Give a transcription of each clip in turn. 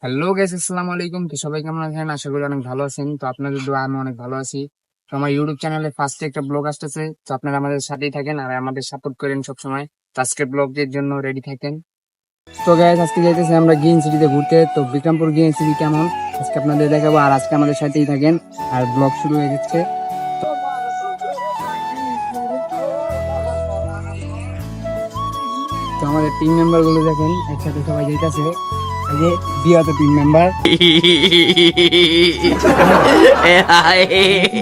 Hello guys, আসসালামু আলাইকুম। তো সবাই কেমন আছেন? আশা করি অনেক ভালো আছেন। তো আপনাদের দোয়া আমি অনেক ভালো আছি। তো আমার ইউটিউব চ্যানেলে ফার্স্টে একটা ব্লগ আসতেছে, তো আপনারা আমাদের সাথেই থাকেন আর আমাদের সাপোর্ট করেন সবসময়। তো আজকের ব্লগের জন্য রেডি থাকেন। তো গাইস, আজকে যাইতেছি আমরা গ্রিন সিটিতে ঘুরতে। তো বিক্রমপুর গ্রিন সিটি কেমন আজকে আপনাদের দেখাবো, আর আজকে আমাদের সাথেই থাকেন। আর ব্লগ শুরু হয়ে যাচ্ছে। তো আমাদের টিম মেম্বার গুলো দেখেন একসাথে সবাই যাইতেছে। এই যে বিয়া তো টিম মেম্বার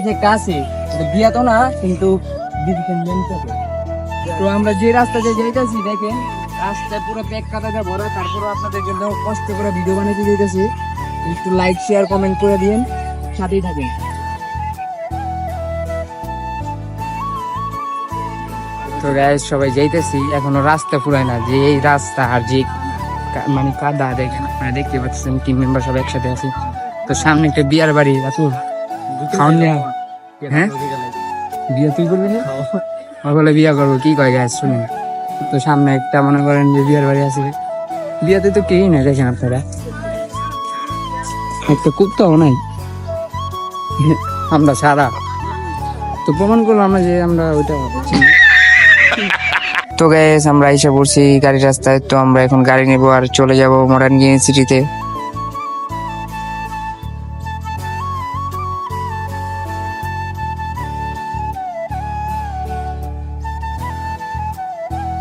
যে কাছে বিয়া তো না, কিন্তু তো আমরা যে রাস্তা দিয়ে যাইতেছি দেখেন রাস্তায় পুরো প্যাক কাদাতে ভরা। তারপরে আপনাদের জন্য কষ্ট করে ভিডিও বানাইতে যাইতেছি। একটু লাইক শেয়ার কমেন্ট করে দিন, সাথেই থাকেন। তো গাইস, সবাই যাইতেছি, এখনো রাস্তা ফুরায় না। যে এই রাস্তা আর যে মানে কাদা দেখেন, আপনারা দেখতে পাচ্ছেন টিম মেম্বার সব একসাথে আছি। তো সামনে একটা বিয়ার বাড়ি আছে, খাওয়ান নেওয়া। হ্যাঁ, বিয়ে তুই করবি না? বলে বিয়া করবো, কি কয় গাইস শুনুন। তো সামনে একটা মনে করেন যে বিয়ার বাড়ি আছে, বিয়াতে তো কেউই নাই দেখেন আপনারা, একটা কুত্তাও নাই, আমরা সারা। তো প্রমাণ করলাম না যে আমরা ওইটা চিনি। তো গাইস, আমরা এসে পড়ছি গাড়ি রাস্তায়। তো আমরা এখন গাড়ি নেব আর চলে যাব মডার্ন ইউনিভার্সিটিতে।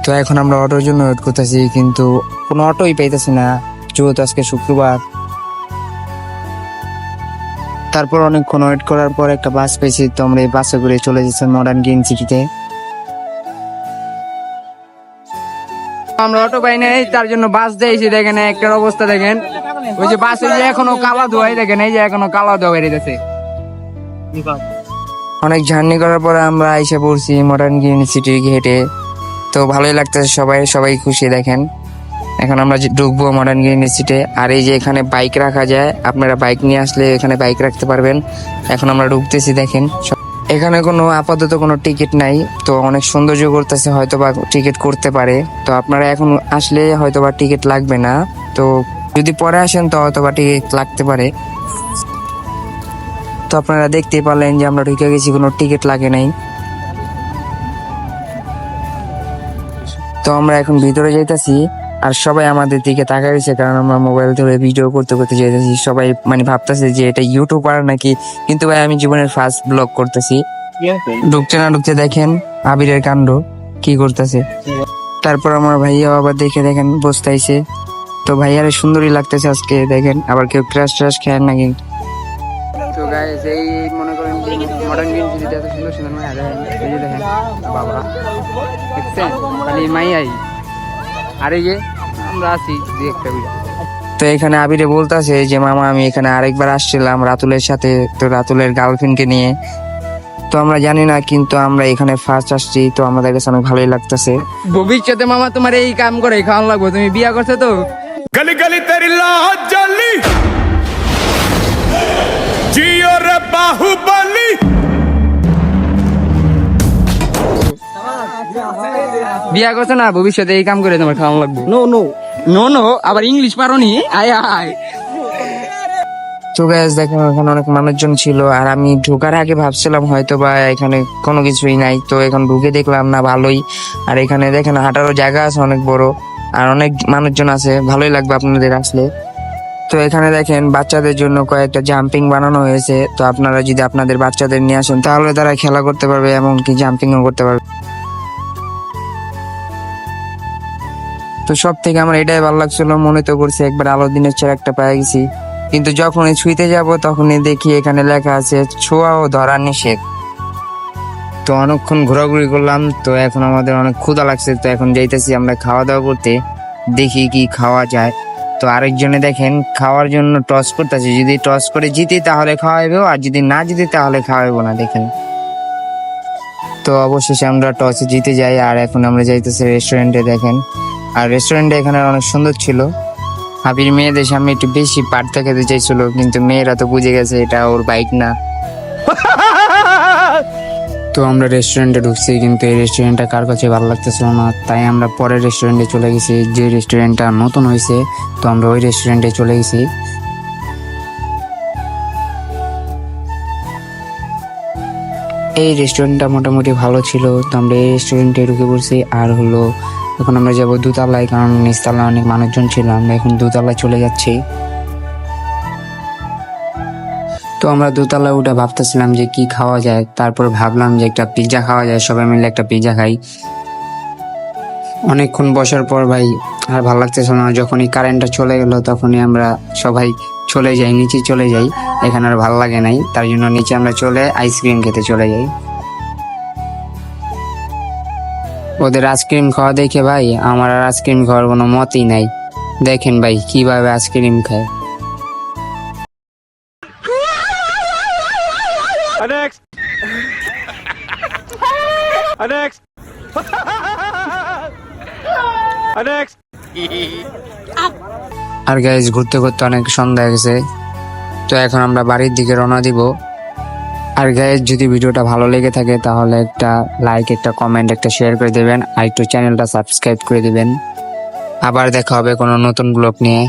তো এখন আমরা অটোর জন্য ওয়েট করতেছি, কিন্তু কোনো অটোই পাইতেছি না, যেহেতু আজকে শুক্রবার। তারপর অনেকক্ষণ ওয়েট করার পর একটা বাস পেয়েছি। তো আমরা এই বাসে করে চলে যাচ্ছি মডার্ন ইউনিভার্সিটিতে। আমরা অটো পাই নাই, তার জন্য বাস দিয়েছি। দেখেন একটা অবস্থা দেখেন, ওই যে বাস, ওই যে এখনো কালা ধোয়াই দেখেন, এই যে এখনো কালা ধোয়া বেরিয়েছে। অনেক জার্নি করার পরে আমরা এসে পড়ছি মডার্ন ইউনিভার্সিটির গেটে। তো ভালোই লাগতেছে, সবাই সবাই খুশি দেখেন। এখন আমরা ঢুকবো মডার্ন ইউনিভার্সিটি। আর এই যে এখানে বাইক রাখা যায়, আপনারা বাইক নিয়ে আসলে এখানে বাইক রাখতে পারবেন। এখন আমরা ঢুকতেছি দেখেন। এখানে কোনো আপাতত কোনো টিকিট নাই, তো অনেক সৌন্দর্য করতেছে, হয়তো বা টিকিট করতে পারে। তো আপনারা এখন আসলে হয়তো বা টিকিট লাগবে না, তো যদি পরে আসেন তো হয়তো বা টিকিট লাগতে পারে। তো আপনারা দেখতেই পারলেন যে আমরা ঢুকে গেছি, কোনো টিকিট লাগে নাই। তো আমরা এখন ভিতরে যাইতেছি, আর সবাই আমাদের দিকে তাকাই রয়েছে, কারণ আমরা মোবাইল ধরে ভিডিও করতে করতে যাইতেছি। সবাই মানে ভাবতেছে যে এটা ইউটিউবার নাকি, কিন্তু ভাই আমি জীবনের ফার্স্ট ব্লগ করতেছি। ঢুকতে না ঢুকতে দেখেন আবিরের কাণ্ড কি করতেছে। তারপর আমার ভাইয়া আবার দেখে দেখেন বসতাইছে। তো ভাইয়ারে সুন্দরই লাগতেছে আজকে দেখেন, আবার কেউ ক্রাশ ট্রাশ খেয়ে নাকি। তো গাইস, এই মনে করেন মডার্ন ইউনিভার্সিটি এত সুন্দর সুন্দর মায়া দেখেন, এই যে দেখেন বাবা, দেখছেন খালি মাইয়াই। আর এই যে আমরা আছি যে একটা বিড়া। তো এখানে আবিরে বলতেছে যে মামা আমি এখানে আরেকবার আসছিলাম রাতুলের সাথে, তো রাতুলের গার্লফ্রেন্ডকে নিয়ে। তো আমরা জানি না, কিন্তু আমরা এখানে ফার্স্ট আসছি, তো আমাদের কাছে অনেক ভালোই লাগতেছে। ভবিষ্যতে মামা তোমার এই কাম করে খাওয়ান লাগবে, তুমি বিয়া করছো তো। गली गली तेरी लाहौर जली जियो रे बाहुबली। বিয়া করছো না, ভবিষ্যতে এই কাম করে তোমার খাওয়ান লাগবে। নো নো নো নো, আবার ইংলিশ পারো নি? আয় আয়। তো গাইস দেখেন, এখানে অনেক মানুষজন ছিল, আর আমি ঢোকার আগে ভাবছিলাম হয়তো বা এখানে কোনো কিছুই নাই। তো এখন ঢুকে দেখলাম না, ভালোই। আর এখানে দেখেন হাঁটারও জায়গা আছে অনেক বড়, আর অনেক মানুষজন আছে, ভালোই লাগবে আপনাদের আসলে। তো এখানে দেখেন বাচ্চাদের জন্য কয়েকটা জাম্পিং বানানো হয়েছে। তো আপনারা যদি আপনাদের বাচ্চাদের নিয়ে আসেন তাহলে তারা খেলা করতে পারবে, এমনকি জাম্পিংও করতে পারবে। তো সব থেকে আমার এটাই ভালো লাগছিল, মনে তো করছি একবার আলো দিনের চেয়ে একটা পেয়ে গেছি, কিন্তু যখনই ছুঁইতে যাব তখনই দেখি এখানে লেখা আছে ছোঁয়া ও ধরা নিষেধ। তো অনেকক্ষণ ঘোরাঘুরি করলাম, তো এখন আমাদের অনেক ক্ষুধা লাগছে। তো এখন যাইতেছি আমরা খাওয়া দাওয়া করতে, দেখি কি খাওয়া যায়। তো আরেকজনে দেখেন খাওয়ার জন্য টস করতেছে, যদি টস করে জিতি তাহলে খাওয়াইবো, আর যদি না জিতি তাহলে খাওয়াইবো না দেখেন। তো অবশেষে আমরা টসে জিতে যাই, আর এখন আমরা যাইতেছি রেস্টুরেন্টে দেখেন। আর রেস্টুরেন্টটা এখানে অনেক সুন্দর ছিল। আবির মেয়েদের সামনে একটু বেশি পার্থক্য খেতে চাইছিল, কিন্তু মেয়েরা তো বুঝে গেছে এটা ওর বাইক না। তো আমরা রেস্টুরেন্টে ঢুকছি, কিন্তু এই রেস্টুরেন্টটা কার কাছে ভালো লাগতেছিল না, তাই আমরা পরের রেস্টুরেন্টে চলে গেছি। যে রেস্টুরেন্টটা নতুন হয়েছে, তো আমরা ওই রেস্টুরেন্টে চলে গেছি। এই রেস্টুরেন্টটা মোটামুটি ভালো ছিল, তো আমরা এই রেস্টুরেন্টে ঢুকে পড়ছি। আর হলো এখন আমরা যাবো দোতলায়, কারণ নিচতলায় অনেক মানুষজন ছিল, আমরা এখন দোতলায় চলে যাচ্ছি। তো আমরা দোতলায় উঠে ভাবতেছিলাম যে কি খাওয়া যায়, তারপর ভাবলাম যে একটা পিৎজা খাওয়া যায়, সবাই মিলে একটা পিৎজা খাই। অনেকক্ষণ বসার পর ভাই আর ভালো লাগতেছিল না, যখনই কারেন্টটা চলে গেল তখনই আমরা সবাই চলে যাই, নিচে চলে যাই। এখানে আর ভালো লাগে নাই, তার জন্য নিচে আমরা চলে আইসক্রিম খেতে চলে যাই। ওদের আইসক্রিম খাওয়া দেখে ভাই আমার আর আইসক্রিম খাওয়ার কোনো মতই নাই। দেখেন ভাই কিভাবে আইসক্রিম খায়। Next. Next. Next. আর গাইজ ঘুরতে ঘুরতে অনেক সন্ধ্যা হয়ে গেছে, তো এখন আমরা বাড়ির দিকে রওনা দিব। আর গাইজ যদি ভিডিওটা ভালো লেগে থাকে তাহলে একটা লাইক, একটা কমেন্ট, একটা শেয়ার করে দেবেন, আর একটু চ্যানেলটা সাবস্ক্রাইব করে দিবেন। আবার দেখা হবে কোনো নতুন ব্লগ নিয়ে।